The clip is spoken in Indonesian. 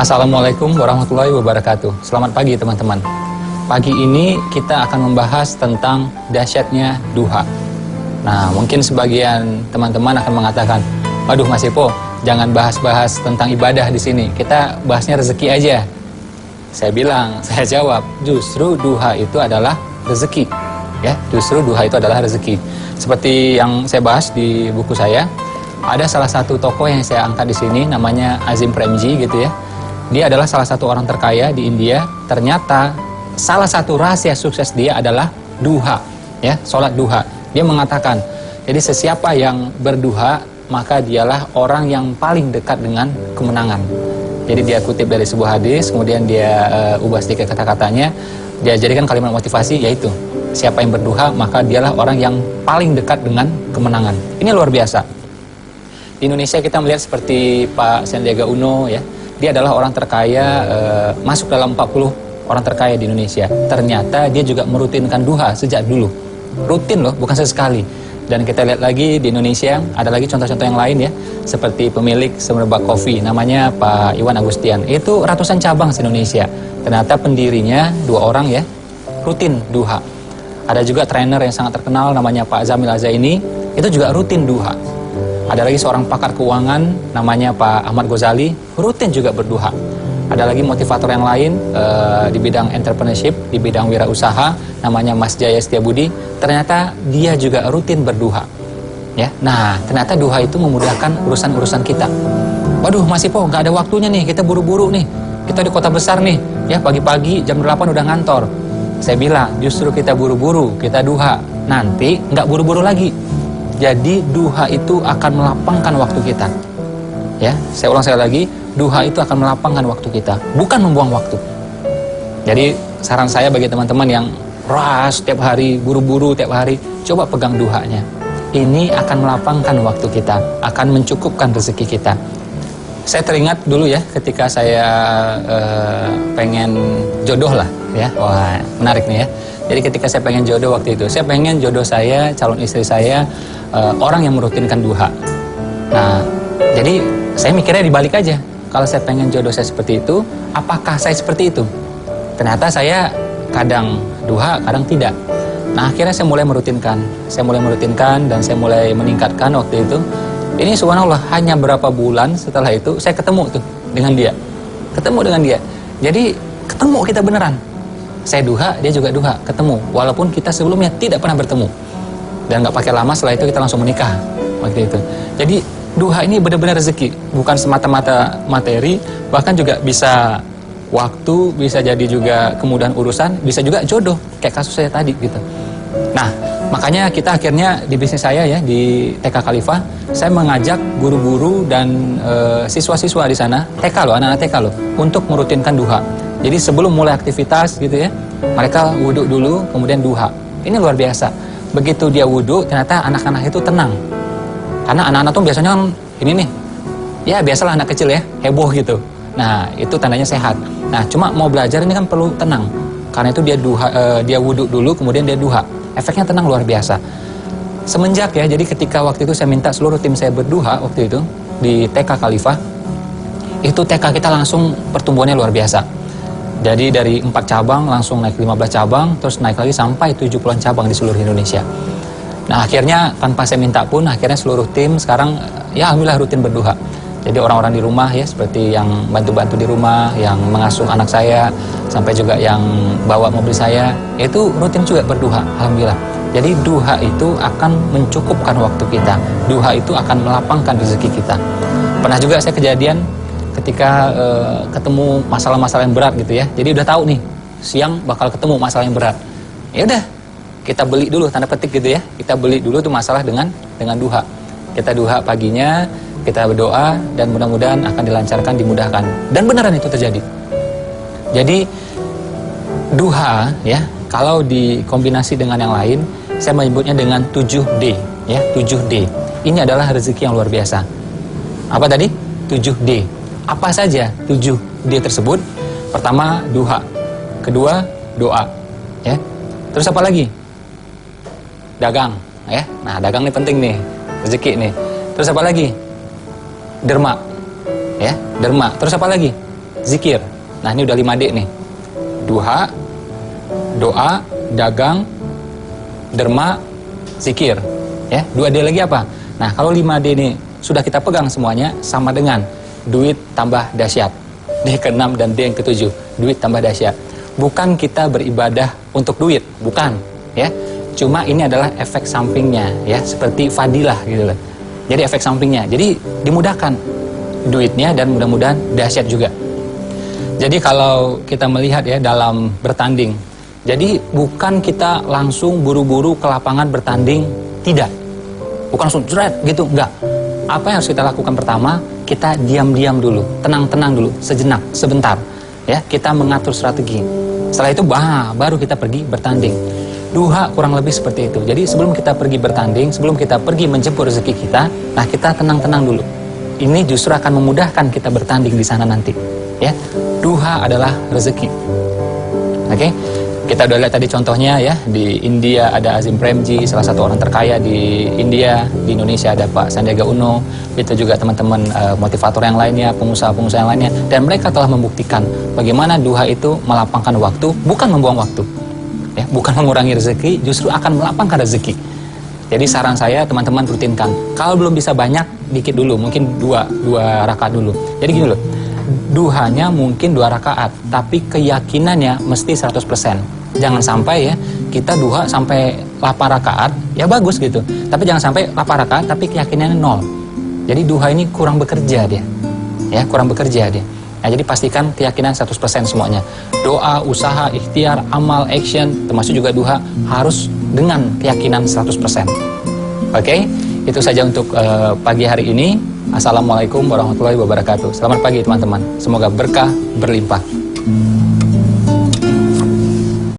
Assalamualaikum warahmatullahi wabarakatuh. Selamat pagi teman-teman. Pagi ini kita akan membahas tentang dahsyatnya duha. Nah, mungkin sebagian teman-teman akan mengatakan, waduh Mas Epo, jangan bahas-bahas tentang ibadah di sini. Kita bahasnya rezeki aja. Saya jawab, justru duha itu adalah rezeki. Ya, justru duha itu adalah rezeki. Seperti yang saya bahas di buku saya, ada salah satu tokoh yang saya angkat di sini, namanya Azim Premji gitu ya. Dia adalah salah satu orang terkaya di India. Ternyata salah satu rahasia sukses dia adalah duha, ya, sholat duha. Dia mengatakan, jadi sesiapa yang berduha, maka dialah orang yang paling dekat dengan kemenangan. Jadi dia kutip dari sebuah hadis, kemudian dia ubah sedikit kata-katanya, dia jadikan kalimat motivasi, yaitu siapa yang berduha, maka dialah orang yang paling dekat dengan kemenangan. Ini luar biasa. Di Indonesia kita melihat seperti Pak Sandiaga Uno, ya. Dia adalah orang terkaya, masuk dalam 40 orang terkaya di Indonesia. Ternyata dia juga merutinkan duha sejak dulu. Rutin loh, bukan sesekali. Dan kita lihat lagi di Indonesia, ada lagi contoh-contoh yang lain ya. Seperti pemilik Semerbak Coffee, namanya Pak Iwan Agustian. Itu ratusan cabang di Indonesia. Ternyata pendirinya 2 orang ya, rutin duha. Ada juga trainer yang sangat terkenal, namanya Pak Zamil Azaini. Itu juga rutin duha. Ada lagi seorang pakar keuangan, namanya Pak Ahmad Ghazali, rutin juga berduha. Ada lagi motivator yang lain di bidang entrepreneurship, di bidang wirausaha, namanya Mas Jaya Setiabudi. Ternyata dia juga rutin berduha. Ya, nah ternyata duha itu memudahkan urusan-urusan kita. Waduh Mas Ipo, nggak ada waktunya nih, kita buru-buru nih. Kita di kota besar nih, ya pagi-pagi jam 8 udah ngantor. Saya bilang, justru kita buru-buru, kita duha. Nanti nggak buru-buru lagi. Jadi duha itu akan melapangkan waktu kita. Ya, saya ulang sekali lagi, duha itu akan melapangkan waktu kita, bukan membuang waktu. Jadi saran saya bagi teman-teman yang ras tiap hari, buru-buru tiap hari, coba pegang duhanya. Ini akan melapangkan waktu kita, akan mencukupkan rezeki kita. Saya teringat dulu ya, ketika saya pengen jodoh lah, ya, wah menarik nih ya. Jadi ketika saya pengen jodoh waktu itu, saya pengen jodoh saya, calon istri saya, orang yang merutinkan duha. Nah, jadi saya mikirnya dibalik aja. Kalau saya pengen jodoh saya seperti itu, apakah saya seperti itu? Ternyata saya kadang duha, kadang tidak. Nah, akhirnya saya mulai merutinkan. Saya mulai merutinkan dan saya mulai meningkatkan waktu itu. Ini subhanallah, hanya berapa bulan setelah itu, saya ketemu tuh dengan dia. Ketemu dengan dia. Jadi, ketemu kita beneran. Saya duha, dia juga duha, ketemu. Walaupun kita sebelumnya tidak pernah bertemu. Dan gak pakai lama, setelah itu kita langsung menikah waktu itu. Jadi duha ini benar-benar rezeki, bukan semata-mata materi, bahkan juga bisa waktu, bisa jadi juga kemudahan urusan, bisa juga jodoh, kayak kasus saya tadi gitu. Nah, makanya kita akhirnya di bisnis saya ya, di TK Khalifah, saya mengajak guru-guru dan siswa-siswa di sana, TK loh, anak-anak TK loh, untuk merutinkan duha. Jadi sebelum mulai aktivitas gitu ya, mereka wudhu dulu, kemudian duha. Ini luar biasa. Begitu dia wudhu, ternyata anak-anak itu tenang. Karena anak-anak tuh biasanya ini nih, ya biasalah anak kecil ya, heboh gitu. Nah, itu tandanya sehat. Nah, cuma mau belajar ini kan perlu tenang. Karena itu dia wudhu dulu, kemudian dia duha. Efeknya tenang luar biasa. Semenjak ya, jadi ketika waktu itu saya minta seluruh tim saya berduha waktu itu di TK Khalifah, itu TK kita langsung pertumbuhannya luar biasa. Jadi dari 4 cabang langsung naik 15 cabang, terus naik lagi sampai 70-an cabang di seluruh Indonesia. Nah, akhirnya tanpa saya minta pun, akhirnya seluruh tim sekarang ya alhamdulillah rutin berduha. Jadi orang-orang di rumah ya, seperti yang bantu-bantu di rumah, yang mengasuh anak saya, sampai juga yang bawa mobil saya, itu rutin juga berduha, alhamdulillah. Jadi duha itu akan mencukupkan waktu kita. Duha itu akan melapangkan rezeki kita. Pernah juga saya kejadian ketika ketemu masalah-masalah yang berat gitu ya. Jadi udah tahu nih, siang bakal ketemu masalah yang berat. Ya udah, kita beli dulu, tanda petik gitu ya. Kita beli dulu tuh masalah dengan duha. Kita duha paginya, kita berdoa, dan mudah-mudahan akan dilancarkan, dimudahkan. Dan beneran itu terjadi. Jadi duha ya, kalau dikombinasi dengan yang lain, saya menyebutnya dengan 7D ya, 7D. Ini adalah rezeki yang luar biasa. Apa tadi? 7D. Apa saja 7D tersebut? Pertama, duha. Kedua, doa. Ya. Terus apa lagi? Dagang. Ya. Nah, dagang ini penting nih. Rezeki nih. Terus apa lagi? Derma. Ya, derma. Terus apa lagi? zikir. Nah, ini udah 5D nih. Duha, doa, dagang, derma, zikir. Ya, 2D lagi apa? Nah, kalau 5D ini sudah kita pegang semuanya, sama dengan duit tambah dahsyat. D ke-6 dan D yang ke-7, duit tambah dahsyat. Bukan kita beribadah untuk duit, bukan, ya. Cuma ini adalah efek sampingnya, ya, seperti fadilah gitu loh. Jadi efek sampingnya. Jadi dimudahkan duitnya dan mudah-mudahan dahsyat juga. Jadi kalau kita melihat ya dalam bertanding, jadi bukan kita langsung buru-buru ke lapangan bertanding, tidak. Bukan langsung jeret gitu, enggak. Apa yang harus kita lakukan pertama? Kita diam-diam dulu, tenang-tenang dulu, sejenak, sebentar. Ya, kita mengatur strategi. Setelah itu baru kita pergi bertanding. Duha kurang lebih seperti itu. Jadi sebelum kita pergi bertanding, sebelum kita pergi menjemput rezeki kita, nah kita tenang-tenang dulu. Ini justru akan memudahkan kita bertanding di sana nanti. Ya, duha adalah rezeki. Oke, kita udah lihat tadi contohnya ya, di India ada Azim Premji, salah satu orang terkaya di India. Di Indonesia ada Pak Sandiaga Uno, itu juga teman-teman motivator yang lainnya, pengusaha-pengusaha yang lainnya, dan mereka telah membuktikan bagaimana duha itu melapangkan waktu, bukan membuang waktu, ya, bukan mengurangi rezeki, justru akan melapangkan rezeki. Jadi saran saya teman-teman rutinkan. Kalau belum bisa banyak, dikit dulu, mungkin dua rakaat dulu. Jadi gini loh. Duhanya mungkin 2 rakaat, tapi keyakinannya mesti 100%. Jangan sampai ya, kita duha sampai 8 rakaat, ya bagus gitu. Tapi jangan sampai 8 rakaat, tapi keyakinannya 0. Jadi duha ini kurang bekerja dia. Ya, kurang bekerja dia. Nah, jadi pastikan keyakinan 100% semuanya. Doa, usaha, ikhtiar, amal, action, termasuk juga duha, harus dengan keyakinan 100%. Oke? Itu saja untuk pagi hari ini. Assalamualaikum warahmatullahi wabarakatuh. Selamat pagi teman-teman. Semoga berkah berlimpah.